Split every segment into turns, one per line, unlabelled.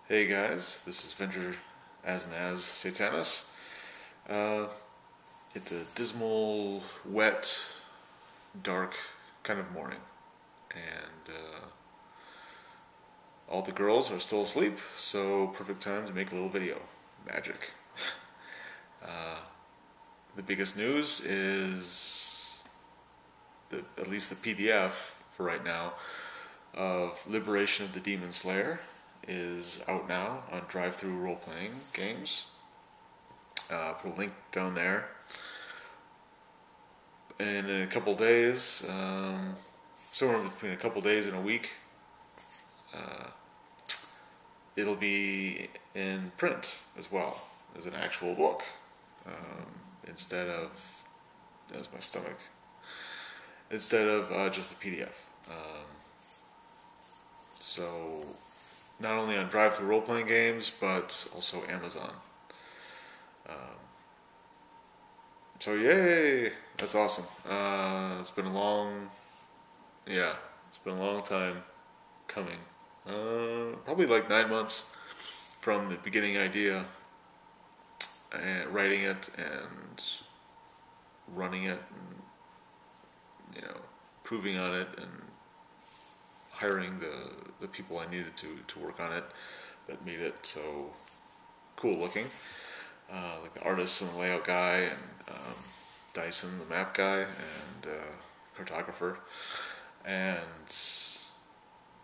Hey guys, this is Venger as Satanis. Uh, it's a dismal, wet, dark kind of morning, and all the girls are still asleep, so perfect time to make a little video. Magic. The biggest news is, at least the PDF for right now, of Liberation of the Demon Slayer is out now on drive-through role-playing games. Put a link down there. And in a couple days, somewhere between a couple days and a week, it'll be in print as well as an actual book, instead of, that's my stomach, instead of just the PDF. So not only on drive-through role-playing games, but also Amazon. So yay! That's awesome. It's been a long, it's been a long time coming. Probably like 9 months from the beginning idea, and writing it and running it, and proving on it, and hiring the people I needed to work on it that made it so cool looking. Like the artist and the layout guy, and Dyson, the map guy, and cartographer, and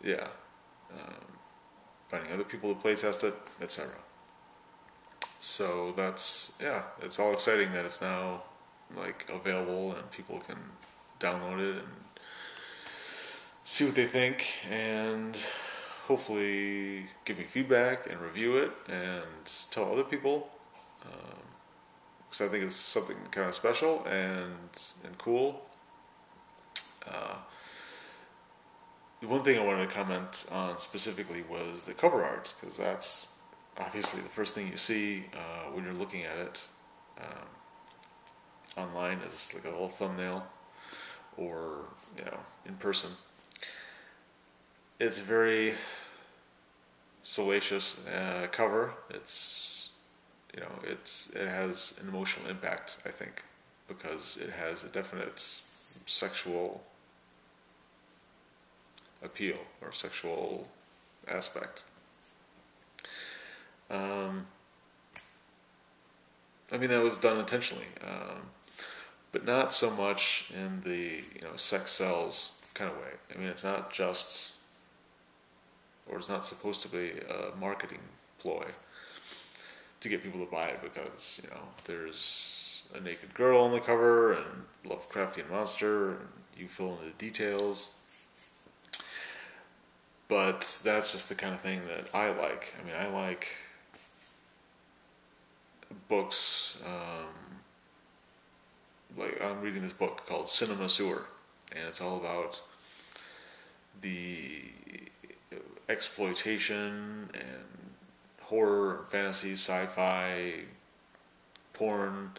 yeah, finding other people to play test it, etc. So it's all exciting that it's now like available and people can download it and see what they think, and hopefully give me feedback and review it and tell other people, because I think it's something kind of special and cool. The one thing I wanted to comment on specifically was the cover art, because that's obviously the first thing you see when you're looking at it online, is like a little thumbnail, or in person. It's a very salacious cover. It has an emotional impact, I think, because it has a definite sexual appeal or sexual aspect. I mean, that was done intentionally, but not so much in the sex sells kind of way. I mean, it's not just, or it's not supposed to be a marketing ploy to get people to buy it, because there's a naked girl on the cover and Lovecraftian monster, and you fill in the details. But that's just the kind of thing that I like. I mean, I like books, like I'm reading this book called Cinema Sewer, and it's all about the exploitation and horror, fantasy, sci-fi, porn,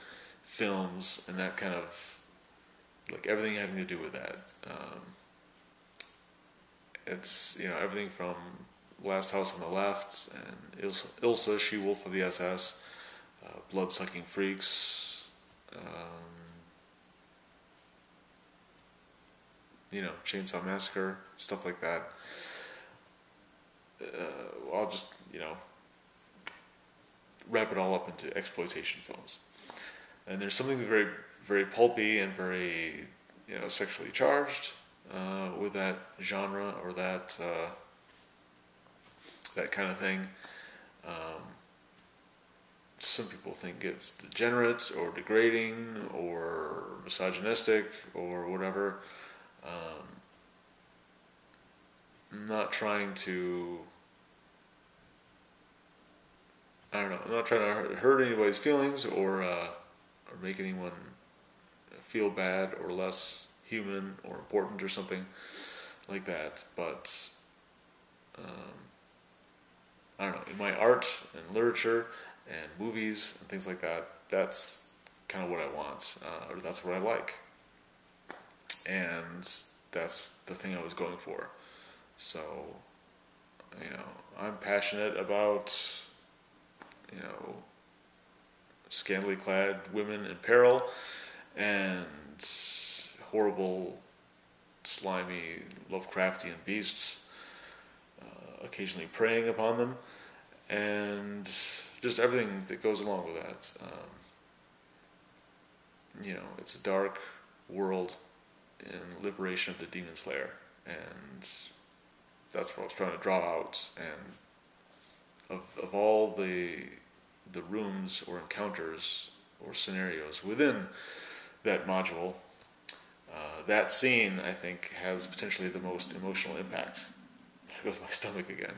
films, and that kind of, like, everything having to do with that. It's everything from Last House on the Left and Ilsa, She-Wolf of the SS, Blood-Sucking Freaks, Chainsaw Massacre, stuff like that. I'll just wrap it all up into exploitation films. And there's something very, very pulpy and very sexually charged with that genre, or that kind of thing. Some people think it's degenerate or degrading or misogynistic or whatever. I'm not trying to, I don't know, I'm not trying to hurt anybody's feelings, or make anyone feel bad or less human or important or something like that. But I don't know, in my art and literature and movies and things like that, that's kind of what I want, or that's what I like, and that's the thing I was going for. So You know, I'm passionate about, you know, scantily clad women in peril and horrible, slimy, Lovecraftian beasts occasionally preying upon them, and just everything that goes along with that. You know, it's a dark world in liberation of the Demon Slayer, and that's what I was trying to draw out. And of all the rooms or encounters or scenarios within that module, that scene, I think, has potentially the most emotional impact. There goes my stomach again.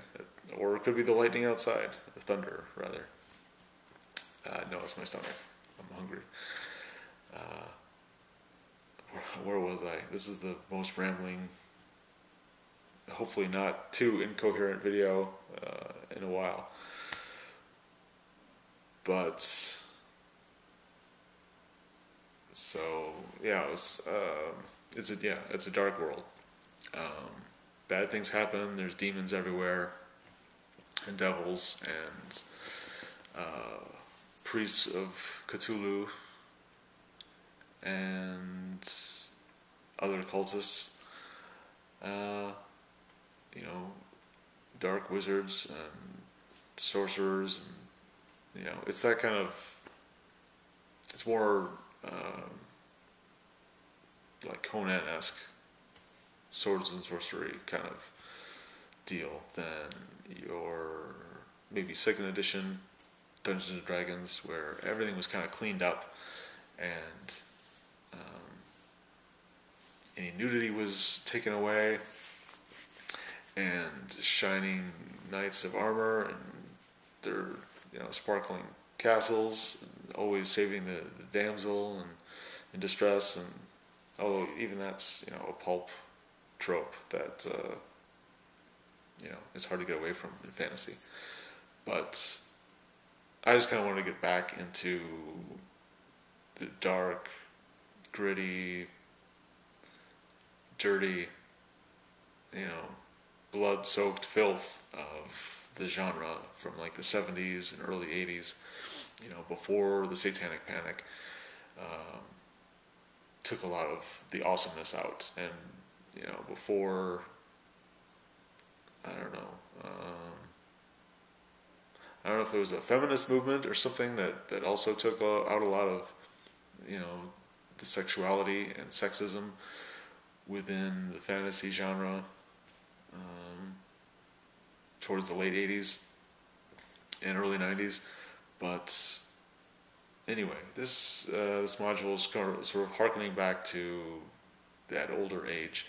Or it could be the lightning outside, or thunder, rather. No, it's my stomach. I'm hungry. Where was I? This is the most rambling, hopefully not too incoherent video in a while. But, so, yeah, it's a dark world. Bad things happen, there's demons everywhere, and devils, and priests of Cthulhu, and other cultists, you know, dark wizards and sorcerers, and, you know, it's that kind of, it's more like Conan-esque swords and sorcery kind of deal than your maybe second edition Dungeons and Dragons, where everything was kind of cleaned up and any nudity was taken away, and shining knights of armor and their, you know, sparkling castles, and always saving the damsel and in distress, and although even that's, you know, a pulp trope that you know, it's hard to get away from in fantasy. But I just kind of wanted to get back into the dark, gritty, dirty, you know, blood-soaked filth of the genre from like the 70s and early 80s, you know, before the Satanic Panic took a lot of the awesomeness out, and, you know, before, I don't know if it was a feminist movement or something that also took out a lot of, you know, the sexuality and sexism within the fantasy genre towards the late 80s and early 90s. But anyway, this module is sort of harkening back to that older age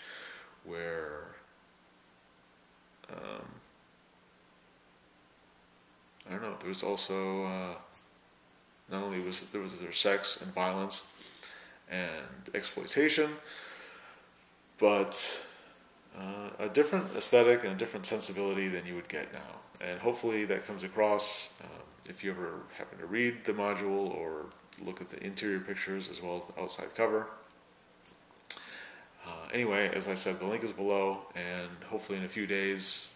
where I don't know, there was also not only was there sex and violence and exploitation, but a different aesthetic and a different sensibility than you would get now. And hopefully that comes across if you ever happen to read the module or look at the interior pictures as well as the outside cover. Anyway, as I said, the link is below, and hopefully in a few days,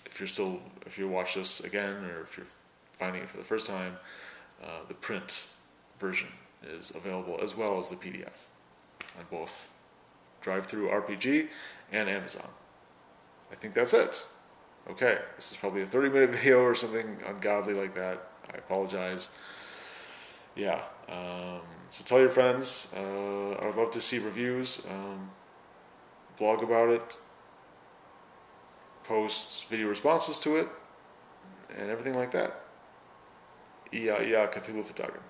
if you watch this again, or if you're finding it for the first time, the print version is available as well as the PDF on both Drive-Thru RPG and Amazon. I think that's it. Okay, this is probably a 30-minute video or something ungodly like that. I apologize. Yeah, so tell your friends. I would love to see reviews. Blog about it. Post video responses to it. And everything like that. Cthulhu Fatagan.